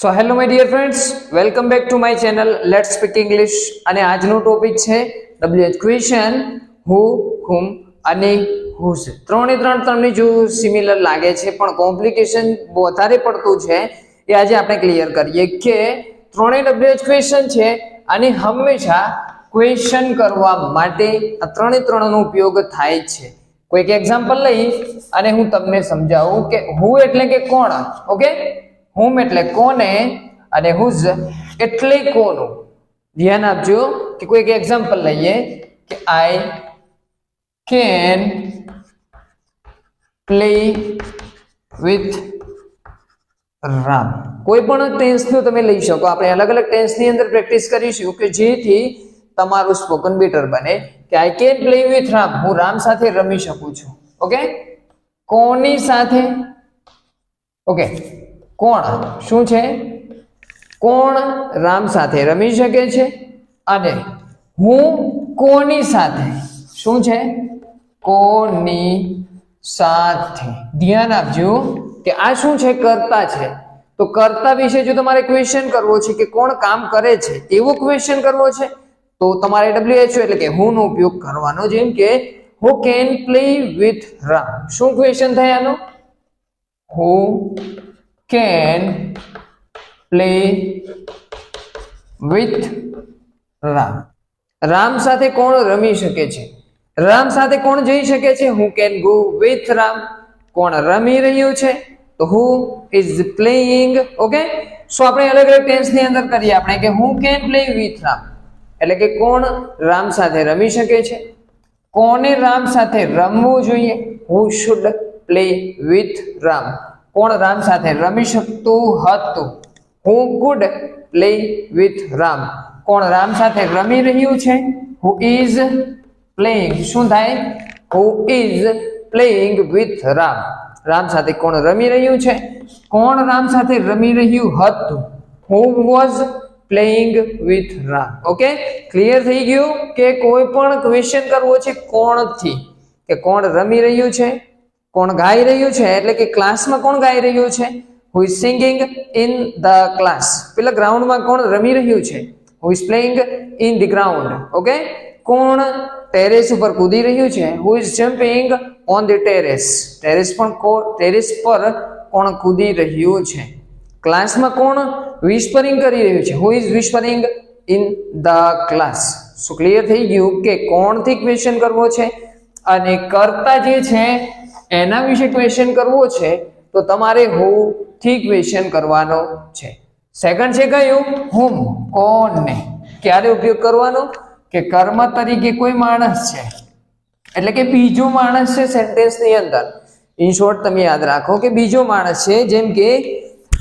So hello my dear friends, welcome back to my channel let's speak English. અને આજનો topic છે WH question who, હુમ અને whose. ત્રણે ત્રણ તમને જો સિમિલર લાગે છે પણ કોમ્પ્લિકેશન વધારે પડતું છે એ આજે આપણે ક્લિયર કરીએ કે ત્રણે WH ક્વેશ્ચન છે અને હંમેશા ક્વેશ્ચન કરવા માટે આ ત્રણે ત્રણનો ઉપયોગ થાય છે. કોઈક એક્ઝામ્પલ લઈ અને હું તમને સમજાવું કે હુ એટલે કે કોણ, ઓકે, હુમ એટલે કોને અને હુઝ એટલે કોનું. ધ્યાન આપજો કે કોઈક એક્ઝામ્પલ લઈએ કે I can play with Ram. કોઈ પણ ટેન્સનું તમે લઈ શકો. આપણે અલગ અલગ ટેન્સની અંદર પ્રેક્ટિસ કરીશું કે જેથી તમારું સ્પોકન બેટર બને. કે I can play with Ram, હું રામ સાથે રમી શકું છું. ઓકે, કોની સાથે? ઓકે, કોણ શું છે? કોણ રામ સાથે રમી શકે છે અને હું કોની સાથે શું છે? કોની સાથે. ધ્યાન આપજો કે આ શું છે? કર્તા છે. તો કર્તા વિશે જો તમારે ક્વેશ્ચન કરવો છે કે કોણ કામ કરે છે એવો ક્વેશ્ચન કરવો છે તો તમારે WHO એટલે કે હું નો ઉપયોગ કરવાનો. જેમ કે who can play with Ram. શું ક્વેશ્ચન થાય આનો? Who can play with Ram. Ram સાથે કોણ રમી શકે છે? રામ સાથે કોણ જઈ શકે છે? Who can go with Ram. કોણ રમી રહ્યું છે? તો હુ ઇઝ પ્લેઇંગ. ઓકે, સો આપણે અલગ અલગ ટેન્સ ની અંદર કરીએ આપણે કે who can play with Ram એટલે કે કોણ રામ સાથે રમી શકે છે. કોને રામ સાથે રમવું જોઈએ? હુ શુડ પ્લે વિથ રામ. કોણ રામ સાથે રમી શકતું હતું? હુ કુડ પ્લે વિથ રામ. કોણ રામ સાથે રમી રહ્યું છે? Who is playing. શું થાય? Who is playing with Ram. Ram સાથે કોણ રમી રહ્યું છે? કોણ રામ સાથે રમી રહ્યું હતું? Who was playing with Ram. Okay, clear થઈ ગયું કે કોઈ પણ ક્વેશ્ચન કરવો છે કોણથી, કે કોણ રમી રહ્યું છે, કોણ ગાઈ રહ્યું છે એટલે કે ક્લાસમાં કોણ ગાઈ રહ્યું છે? Who is singing in the class. પેલા ગ્રાઉન્ડમાં કોણ રમી રહ્યું છે? Who is playing in the ground. Okay, કોણ ટેરેસ ઉપર કૂદી રહ્યું છે? Who is jumping on the terrace. Terrace પર કોણ કૂદી રહ્યું છે? ક્લાસમાં કોણ વિસ્પરિંગ કરી રહ્યું છે? Who is whispering in the class. So clear થઈ ગયું કે કોણથી ક્વેશ્ચન કરવો છે અને કર્તા જે છે એના વિશે ક્વેશ્ચન કરવો છે તો તમારે હુ થી ક્વેશ્ચન કરવાનો છે. સેકન્ડ છે કયું? હુમ, કોને. ક્યારે ઉપયોગ કરવાનો? કે કર્મ તરીકે કોઈ માણસ છે એટલે કે બીજો માણસ છે સેન્ટેન્સ ની અંદર. ઇન શોર્ટ તમે યાદ રાખો કે બીજો માણસ છે. જેમ કે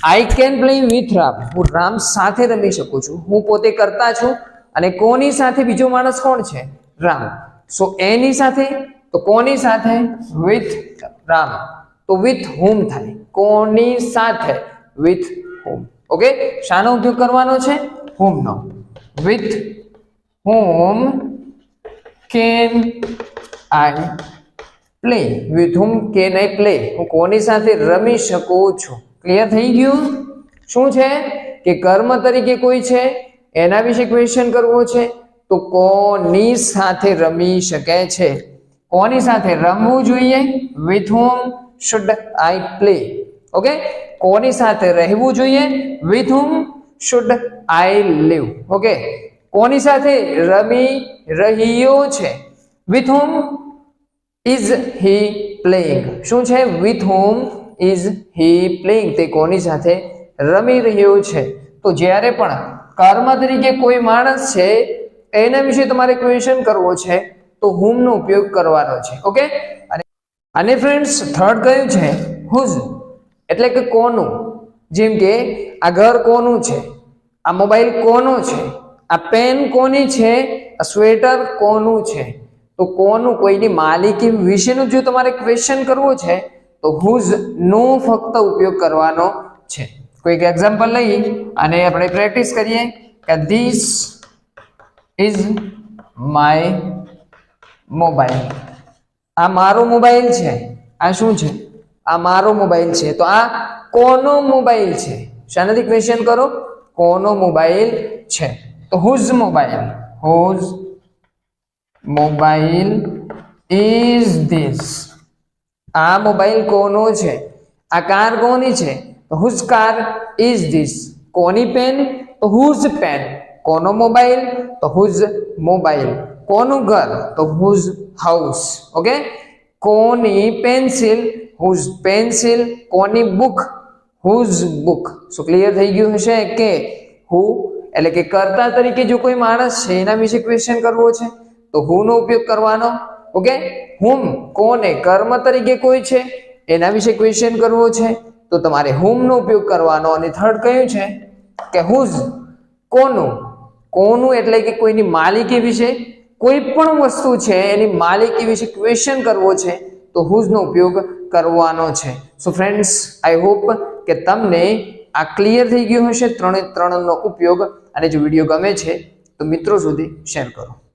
I can play with Ram, હું રામ સાથે રમી શકું છું. હું પોતે કરતા છું અને કોની સાથે? બીજો માણસ કોણ છે? રામ. સો એની સાથે, તો કોની સાથે? વિથ રામ. તો વિથ હુમ થાય. કોની સાથે? With whom. ઓકે, શાનો ઉપયોગ કરવાનો છે? Whom no. With whom can I play. With whom can I play. હું કોની સાથે રમી શકું છું. ક્લિયર થઈ ગયું? શું છે કે કર્મ તરીકે કોઈ છે એના વિશે ક્વેશ્ચન કરવો છે તો કોની સાથે રમી શકે છે? કોની સાથે રમવું જોઈએ? With whom should I play. Okay, કોની સાથે રહેવું જોઈએ? With whom should I leave. Okay, કોની સાથે રમી રહ્યો છે? With whom is he playing. શું છે? With whom is he playing. તે કોની સાથે રમી રહ્યો છે? તો જ્યારે પણ કર્મ તરીકે કોઈ માણસ છે એના વિશે તમારે ક્વેશ્ચન કરવો છે તો હુમ નો ઉપયોગ કરવાનો છે. ઓકે, અને ફ્રેન્ડ્સ થર્ડ કયું છે? હુઝ એટલે કે કોનું. જેમ કે આ ઘર કોનું છે, આ મોબાઈલ કોનો છે, આ પેન કોની છે, આ સ્વેટર કોનું છે. તો કોનું, કોઈની માલિકી વિશેનું જો તમારે ક્વેશ્ચન કરવો છે તો હુઝ નો ફક્ત ઉપયોગ કરવાનો છે. કોઈક એક્ઝામ્પલ લઈ અને આપણે પ્રેક્ટિસ કરીએ કે ધીસ ઇઝ માય મોબાઈલ. આ મારો મોબાઈલ છે. આ શું છે? આ મારો મોબાઈલ છે. તો આ કોનો મોબાઈલ છે? શાનાથી ક્વેશ્ચન કરો? કોનો મોબાઈલ છે? તો whose mobile, whose mobile is this, આ મોબાઈલ કોનો છે? આ કાર કોની છે? તો હુઝ કાર ઇઝ ધીસ. કોની પેન? તો હુઝ પેન. કોનો મોબાઈલ? તો હુઝ મોબાઈલ. કોનું ઘર? તો હુઝ હાઉસ. ઓકે, કોની પેન્સિલ? Whose pencil. કોની book? Whose book. So clear થઈ ગયું હશે કે હુ એટલે કે કર્તા તરીકે જો કોઈ માણસ છે એના વિશે ક્વેશ્ચન કરવો છે તો હુ નો ઉપયોગ કરવાનો. ઓકે, હુમ કોને કર્મ તરીકે કોઈ છે એના વિશે ક્વેશ્ચન કરવો છે તો તમારે હુમ નો ઉપયોગ કરવાનો. અને થર્ડ કયું છે કે હુઝ કોનું. કોનું એટલે કે કોઈની માલિકી વિશે, કોઈ પણ વસ્તુ છે એની માલિકી વિશે ક્વેશ્ચન કરવો છે તો હુઝ નો ઉપયોગ કરવાનો છે. સો ફ્રેન્ડ્સ, આઈ હોપ કે તમને આ ક્લિયર થઈ ગયું હશે ત્રણે ત્રણનો ઉપયોગ. અને જો વિડીયો ગમે છે તો મિત્રો સુધી શેર કરો.